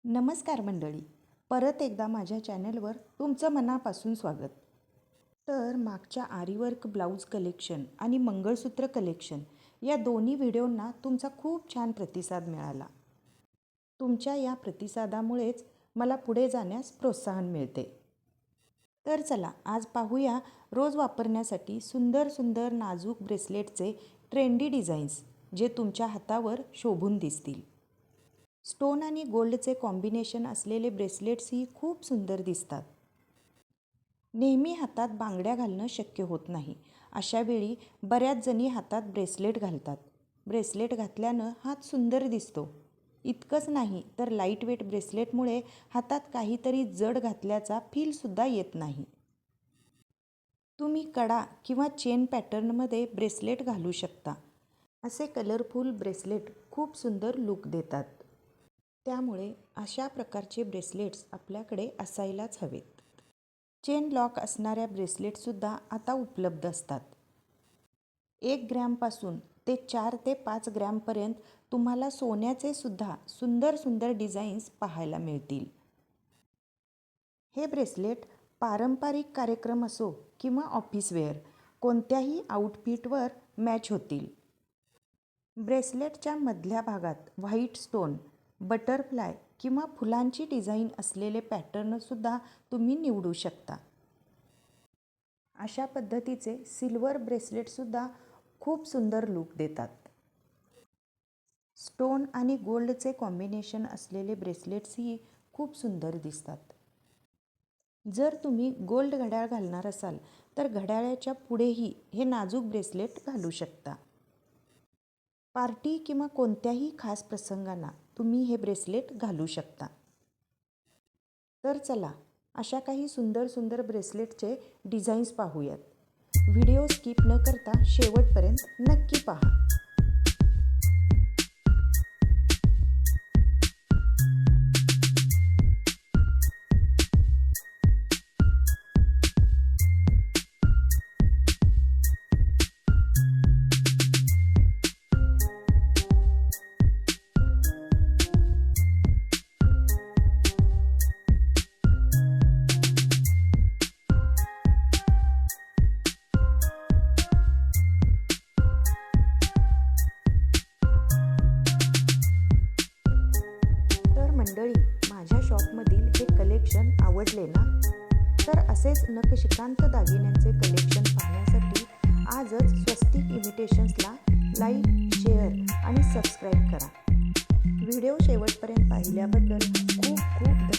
नमस्कार मंडळी, परत एकदा माझ्या चॅनलवर तुमचं मनापासून स्वागत. तर मागच्या आरीवर्क ब्लाऊज कलेक्शन आणि मंगळसूत्र कलेक्शन या दोन्ही व्हिडिओंना तुमचा खूप छान प्रतिसाद मिळाला. तुमच्या या प्रतिसादामुळेच मला पुढे जाण्यास प्रोत्साहन मिळते. तर चला आज पाहूया रोज वापरण्यासाठी सुंदर सुंदर नाजूक ब्रेसलेटचे ट्रेंडी डिझाईन्स जे तुमच्या हातावर शोभून दिसतील. स्टोन आणि गोल्डचे कॉम्बिनेशन असलेले ब्रेसलेट्सही खूप सुंदर दिसतात. नेहमी हातात बांगड्या घालणं शक्य होत नाही. अशा वेळी बऱ्याच जणी हातात ब्रेसलेट घालतात. ब्रेसलेट घातल्यानं हात सुंदर दिसतो. इतकंच नाही तर लाईटवेट ब्रेसलेटमुळे हातात काहीतरी जड घातल्याचा फीलसुद्धा येत नाही. तुम्ही कडा किंवा चेन पॅटर्नमध्ये ब्रेसलेट घालू शकता. असे कलरफुल ब्रेसलेट खूप सुंदर लुक देतात. त्यामुळे अशा प्रकारचे ब्रेसलेट्स आपल्याकडे असायलाच हवेत. चेन लॉक असणाऱ्या ब्रेसलेटसुद्धा आता उपलब्ध असतात. 1 ग्रॅमपासून ते 4 ते 5 ग्रॅमपर्यंत तुम्हाला सोन्याचे सुद्धा सुंदर सुंदर डिझाईन्स पाहायला मिळतील. हे ब्रेसलेट पारंपरिक कार्यक्रम असो किंवा ऑफिस वेअर कोणत्याही आउटफिटवर मॅच होतील. ब्रेसलेटच्या मधल्या भागात व्हाईट स्टोन, बटरफ्लाय किंवा फुलांची डिझाईन असलेले पॅटर्नसुद्धा तुम्ही निवडू शकता. अशा पद्धतीचे सिल्वर ब्रेसलेटसुद्धा खूप सुंदर लुक देतात. स्टोन आणि गोल्डचे कॉम्बिनेशन असलेले ब्रेसलेट्सही खूप सुंदर दिसतात. जर तुम्ही गोल्ड घड्याळ घालणार असाल तर घड्याळाच्या पुढेही हे नाजूक ब्रेसलेट घालू शकता. पार्टी किंवा कोणत्याही खास प्रसंगांना तुम्ही हे ब्रेसलेट घालू शकता. तर चला अशा काही सुंदर सुंदर ब्रेसलेटचे डिझाईन्स पाहूयात. व्हिडिओ स्किप न करता शेवटपर्यंत नक्की पहा. मंडळी, माझ्या शॉपमधील हे कलेक्शन आवडले ना? तर असेच नखशिकांत दागिन्यांचे कलेक्शन पाहण्यासाठी आजच स्वस्तिक इमिटेशन्सला लाईक, शेअर आणि सबस्क्राईब करा. व्हिडिओ शेवटपर्यंत पाहिल्याबद्दल खूप खूप